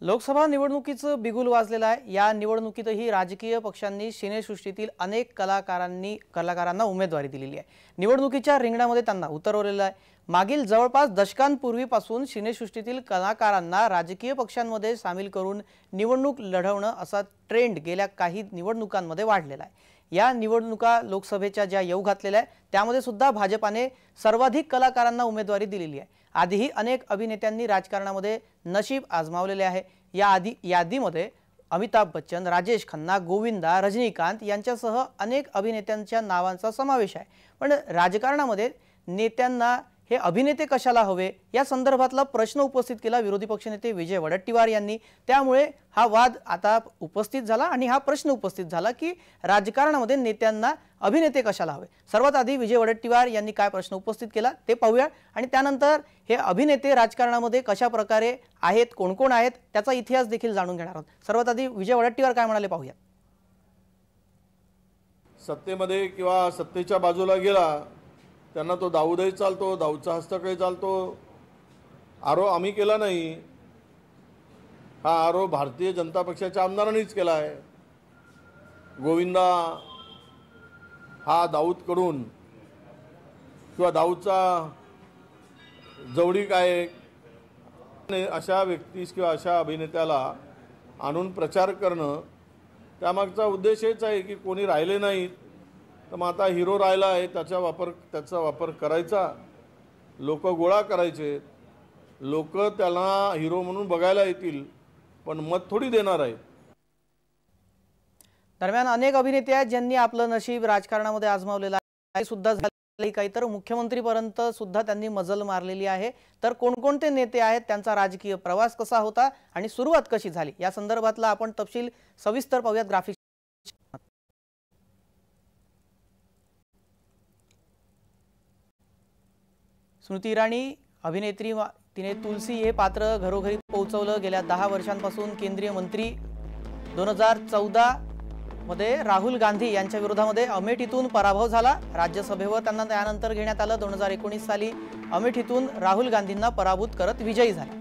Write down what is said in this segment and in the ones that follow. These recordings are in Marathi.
लोकसभा निवडणुकीचं बिगुल वाजलेलं आहे। या निवडणुकीतही राजकीय पक्षांनी सिनेसृष्टीतील अनेक कलाकारांना उमेदवारी दिलेली आहे। निवडणुकीच्या रिंगणामध्ये त्यांना उतरवलेलं आहे। मागील जवळपास दशकांपूर्वीपासून सिनेसृष्टीतील कलाकारांना राजकीय पक्षांमध्ये सामील करून निवडणूक लढवणं असा ट्रेंड गेल्या काही निवडणुकांमध्ये वाढलेला आहे। या निवडणुका लोकसभेच्या ज्या येऊ घातलेल्या आहेत त्यामध्ये सुद्धा भाजपाने सर्वाधिक कलाकारांना उमेदवारी दिलेली आहे। आधीही अनेक अभिनेत्यांनी राजकारणामध्ये नशीब आजमावलेले आहे। या यादीमध्ये अमिताभ बच्चन, राजेश खन्ना, गोविंदा, रजनीकांत यांच्यासह अनेक अभिनेत्यांच्या नावांचा समावेश आहे। पण राजकारणामध्ये नेत्यांना हे अभिनेते कशाला हवे या संदर्भातला प्रश्न उपस्थित केला विरोधी पक्षनेते विजय वडेट्टीवार यांनी। त्यामुळे हा वाद आता उपस्थित झाला आणि हा प्रश्न उपस्थित झाला की राजकारणामध्ये नेत्यांना अभिनेते कशाला हवे। सर्वात आधी विजय वडेट्टीवार यांनी काय प्रश्न उपस्थित केला ते पाहूया आणि त्यानंतर हे अभिनेते राजकारणामध्ये कशा प्रकारे आहेत, कोण कोण आहेत त्याचा इतिहास देखील जाणून घेणार आहोत। सर्वात आधी विजय वडेट्टीवार काय म्हणाले पाहूया। सत्तेमध्ये किंवा सत्तेच्या बाजूला गेला त्यांना तो दाऊदही चालतो, दाऊदचा हस्तकही चालतो। आरोप आम्ही केला नाही, हा आरोप भारतीय जनता पक्षाच्या आमदारांनीच केला आहे। गोविंदा हा दाऊदकडून किंवा दाऊदचा जवळीक आहे अशा व्यक्तीस किंवा अशा अभिनेत्याला आणून प्रचार करणं, त्यामागचा उद्देश हेच आहे की कोणी राहिले नाहीत तर मग आता हिरो राहिला आहे त्याचा वापर करायचा, लोक गोळा करायचे, लोक त्याला हिरो म्हणून बघायला येतील पण मत थोडी देणार आहे। दरम्यान अनेक अभिनेते आहेत ज्यांनी आपलं नशीब राजकारणामध्ये आजमावलेलं आहे, सुद्धा झाले काही तर मुख्यमंत्रीपर्यंत सुद्धा त्यांनी मजल मारलेली आहे। तर कोणकोणते नेते आहेत, त्यांचा राजकीय प्रवास कसा होता आणि सुरुवात कशी झाली या संदर्भातला आपण तपशील सविस्तर पाहूयात ग्राफिक्स। स्मृती इराणी अभिनेत्री, तिने तुलसी हे पात्र घरोघरी पोहोचवलं। गेल्या 10 वर्षांपासून केंद्रीय मंत्री 2014 मध्ये राहुल गांधी यांच्या विरोधामध्ये अमेठीतून पराभव झाला। राज्यसभेवर त्यांना त्यानंतर घेण्यात आलं। 2019 साली अमेठीतून राहुल गांधींना पराभूत करत विजयी झाला।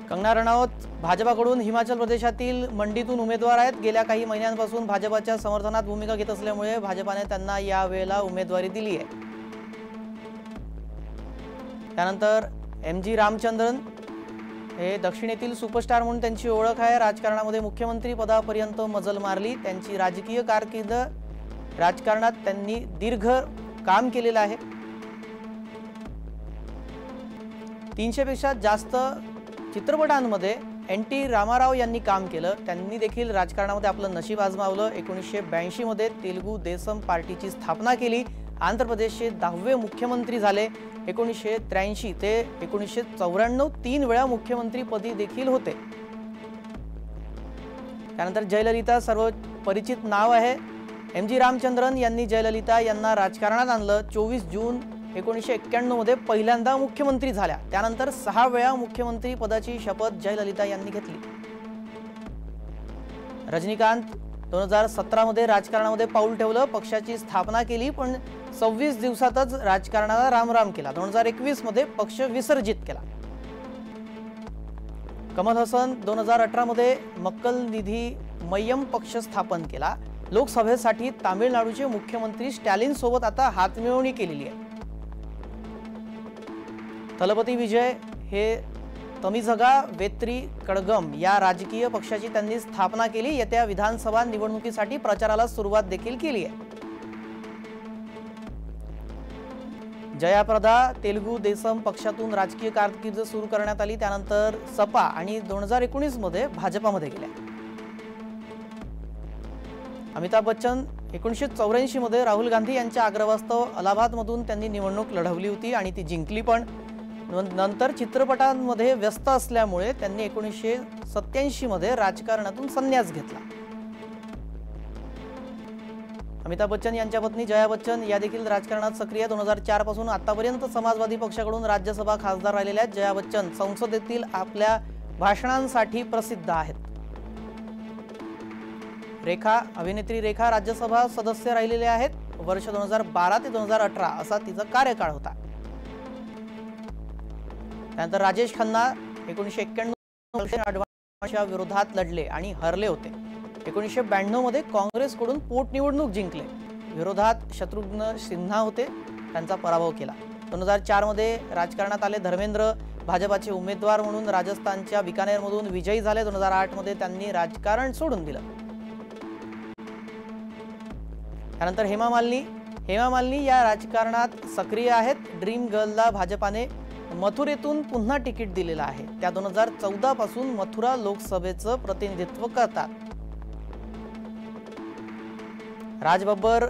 कंगना रनौत भाजपाकडून हिमाचल प्रदेशातील मंडीतून उमेदवार आहेत। गेल्या काही महिन्यांपासून भाजपाच्या समर्थनात भूमिका घेत असल्यामुळे भाजपाने त्यांना या वेळेला उमेदवारी दिली आहे। त्यानंतर एम.जी. रामचंद्रन हे दक्षिणेतील सुपरस्टार म्हणून त्यांची ओळख आहे। राजकारणामध्ये मुख्यमंत्री पदापर्यंत मजल मारली। त्यांची राजकीय कारकीर्द राजकारणात त्यांनी दीर्घ काम केलेलं आहे। 300 पेक्षा जास्त चित्रपटांमध्ये एन.टी. रामाराव यांनी काम केलं। त्यांनी देखील राजकारणामध्ये आपलं नशीब आजमावलं। 1982 मध्ये तेलुगू देसम पार्टीची स्थापना केली। आंध्र प्रदेशचे 10वे मुख्यमंत्री झाले। 1983 ते 1994 3 वेळा मुख्यमंत्रीपदी देखील होते। त्यानंतर जयललिता सर्व परिचित नाव आहे। एम.जी. रामचंद्रन यांनी जयललिता यांना राजकारणात आणलं। 24 जून 1991 मध्ये पहिल्यांदा मुख्यमंत्री झाल्या। त्यानंतर 6 वेळा मुख्यमंत्री पदाची शपथ जयललिता यांनी घेतली। रजनीकांत 2017 मध्ये राजकारणामध्ये पाऊल ठेवलं, पक्षाची स्थापना केली पण 26 दिवसातच राजकारणाला रामराम केला। 2021 मध्ये पक्ष विसर्जित केला। कमल हसन 2018 मध्ये मक्कल निधी मय्यम पक्ष स्थापन केला। लोकसभेसाठी तामिळनाडूचे मुख्यमंत्री स्टॅलिन सोबत आता हातमिळवणी केलेली आहे। थलपती विजय हे तमिझगा वेत्री कळगम या राजकीय पक्षाची त्यांनी स्थापना केली। येत्या विधानसभा निवडणुकीसाठी प्रचाराला सुरुवात देखील केली आहे। जयाप्रदा तेलुगू देसम पक्षातून राजकीय कारकीर्द सुरू करण्यात आली। त्यानंतर सपा आणि 2019 मध्ये भाजपामध्ये गेल्या। अमिताभ बच्चन 1984 मध्ये राहुल गांधी यांच्या आग्रहास्तव अलाहाबादमधून त्यांनी निवडणूक लढवली होती आणि ती जिंकली पण नंतर चित्रपटांमध्ये व्यस्त असल्यामुळे त्यांनी 1987 मध्ये राजकारणातून संन्यास घेतला। अमिताभ बच्चन यांच्या पत्नी जया बच्चन या देखील राजकारणात सक्रिय 2004 पासून आतापर्यंत समाजवादी पक्षाकडून राज्यसभा खासदार राहिलेल्या आहेत। जया बच्चन संसदेतील आपल्या भाषणांसाठी प्रसिद्ध आहेत। अभिनेत्री रेखा राज्यसभा सदस्य राहिलेले आहेत। वर्ष 2012 ते 2018 असा तिचा कार्यकाळ होता। त्यानंतर राजेश खन्ना 1991 अडवाणीच्या विरोधात लढले आणि हरले होते। 1992 मध्ये काँग्रेसकडून पोटनिवडणूक जिंकले। विरोधात शत्रुघ्न सिन्हा होते, त्यांचा पराभव केला। 2004 मध्ये राजकारणात आले धर्मेंद्र भाजपाचे उमेदवार म्हणून राजस्थानच्या बिकानेरमधून विजयी झाले। 2008 मध्ये त्यांनी राजकारण सोडून दिलं। त्यानंतर हेमा मालिनी या राजकारणात सक्रिय आहेत। ड्रीम गर्लला भाजपाने मथुरेतून पुन्हा तिकीट दिलेलं आहे। त्या 2014 पासून मथुरा लोकसभेचं प्रतिनिधित्व करतात। राज बब्बर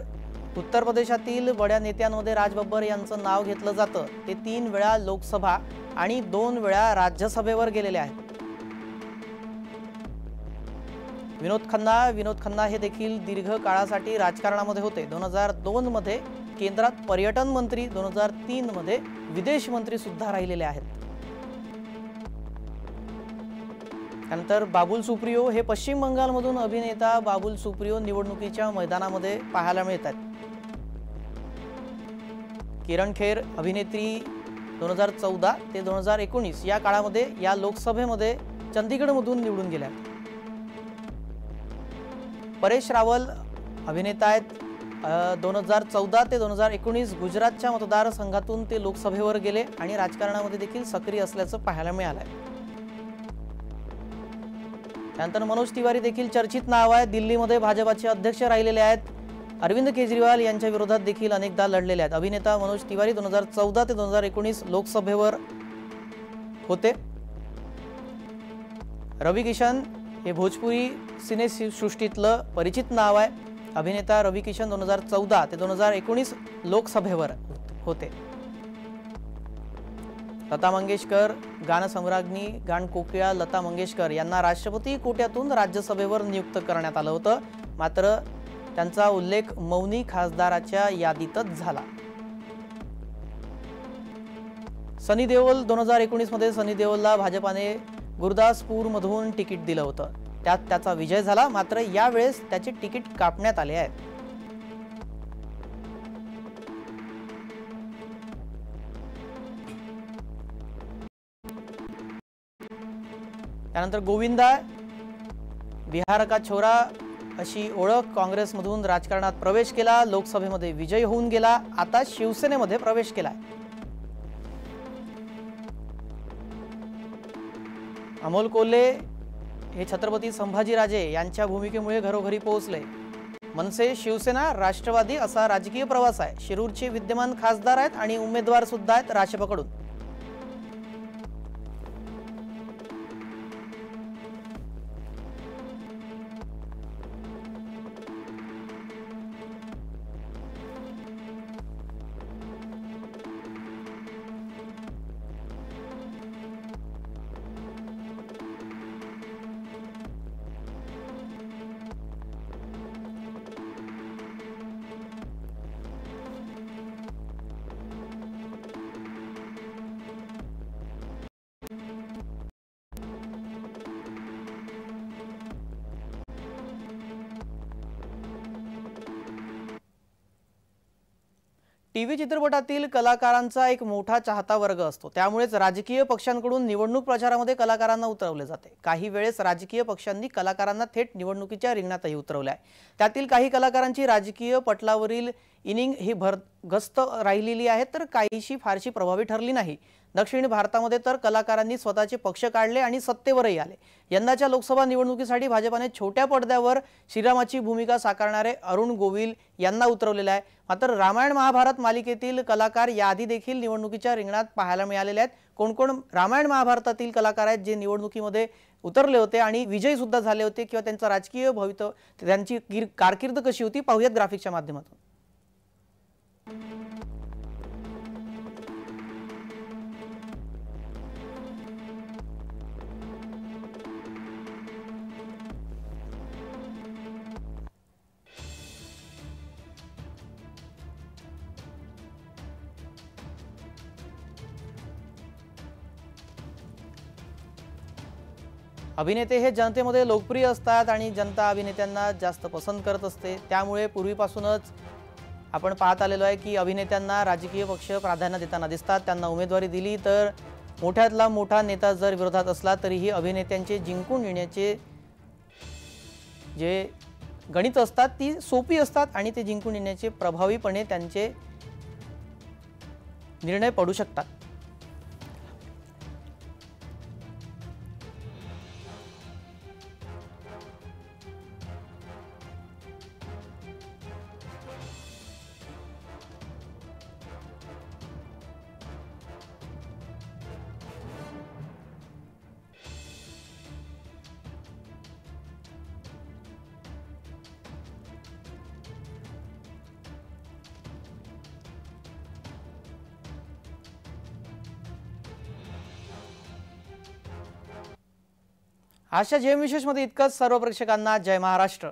उत्तर प्रदेशातील बड्या नेत्यांमध्ये राज बब्बर यांचं नाव घेतलं जातं। ते 3 वेळा लोकसभा आणि 2 वेळा राज्यसभेवर गेलेले आहेत। विनोद खन्ना हे देखील दीर्घ काळासाठी राजकारणामध्ये होते। 2002 मध्ये केंद्रात पर्यटन मंत्री, 2003 मध्ये विदेश मंत्री सुद्धा राहिलेले आहेत। त्यानंतर बाबुल सुप्रियो हे पश्चिम बंगालमधून अभिनेता बाबुल सुप्रियो निवडणुकीच्या मैदानामध्ये पाहायला मिळतात। किरण खेर अभिनेत्री 2014 ते 2019 या काळामध्ये या लोकसभेमध्ये चंदीगडमधून निवडून गेल्या। परेश रावल अभिनेता आहेत। 2014 ते 2019 गुजरातच्या मतदारसंघातून ते लोकसभेवर गेले आणि राजकारणामध्ये देखील सक्रिय असल्याचं पाहायला मिळालंय। त्यानंतर मनोज तिवारी देखील चर्चित नाव आहे। दिल्लीमध्ये भाजपाचे अध्यक्ष राहिलेले आहेत। अरविंद केजरीवाल यांच्या विरोधात देखील अनेकदा लढलेले आहेत। अभिनेता मनोज तिवारी 2014 ते 2019 लोकसभेवर होते। रवि किशन हे भोजपुरी सिनेसृष्टीतलं परिचित नाव आहे। अभिनेता रवि किशन 2014 ते 2019 लोकसभेवर होते। लता मंगेशकर गानसम्राज्ञी गानकोकिळा लता मंगेशकर यांना राष्ट्रपती कोट्यातून राज्यसभेवर नियुक्त करण्यात आलं होतं, मात्र त्यांचा उल्लेख मौनी खासदाराच्या यादीतच झाला। सनी देओल 2019 मध्ये सनी देओलला भाजपाने गुरदासपूर मधून तिकीट दिलं होतं। त्यात त्याचा विजय झाला, मात्र यावेळेस त्याचे तिकीट कापण्यात आले आहे। त्यानंतर गोविंदा बिहार का छोरा अशी ओळख, काँग्रेसमधून राजकारणात प्रवेश केला, लोकसभेमध्ये विजयी होऊन गेला, आता शिवसेनेमध्ये प्रवेश केलाय। अमोल कोल्हे हे छत्रपती संभाजीराजे यांच्या भूमिकेमुळे घरोघरी पोहोचले। मनसे, शिवसेना, राष्ट्रवादी असा राजकीय प्रवास आहे। शिरूरचे विद्यमान खासदार आहेत आणि उमेदवार सुद्धा आहेत राष्ट्रपकडून। टीव्ही चित्रपटातील कलाकारांचा एक मोठा चाहता वर्ग असतो, त्यामुळेच राजकीय पक्षांकडून निवडणूक प्रचारामध्ये कलाकारांना उतरवले जाते। काही वेळेस राजकीय पक्षांनी कलाकारांना थेट निवडणुकीच्या रिंगणातही उतरवले आहे। त्यातील काही कलाकारांची राजकीय पटलावरील इनिंग ही भरगस्त राहिलेली आहे, तर काहीशी फारशी प्रभावी ठरली नाही। दक्षिण भारतामध्ये तर कलाकारांनी स्वतःचे पक्ष काढले आणि सत्तेवरही आले। यंदाच्या लोकसभा निवडणुकीसाठी भाजपाने छोट्या पडद्यावर श्रीरामाची भूमिका साकारणारे अरुण गोविल यांना उतरवलेले आहे। मात्र रामायण महाभारत मालिकेतील कलाकार याआधी देखील निवडणुकीच्या रिंगणात पाहायला मिळालेले आहेत। कोण कोण रामायण महाभारतातील कलाकार आहेत जे निवडणुकीमध्ये उतरले होते आणि विजयी सुद्धा झाले होते, किंवा त्यांचा राजकीय भवितव्य, त्यांची कारकीर्द कशी होती, पाहूयात ग्राफिकच्या माध्यमातून। अभिनेते हे जनतेमध्ये लोकप्रिय असतात आणि जनता अभिनेत्यांना जास्त पसंत करत असते। त्यामुळे पूर्वीपासूनच आपण पाहत आलेलो आहे की अभिनेत्यांना राजकीय पक्ष प्राधान्य देताना दिसतात। त्यांना उमेदवारी दिली तर मोठ्यातला मोठा नेता जर विरोधात असला तरीही अभिनेत्यांचे जिंकून येण्याचे जे गणित असतात ती सोपी असतात आणि ते जिंकून येण्याचे प्रभावीपणे त्यांचे निर्णय पडू शकतात। आजच्या जेम विशेषमध्ये इतकंच। सर्व प्रेक्षकांना जय महाराष्ट्र।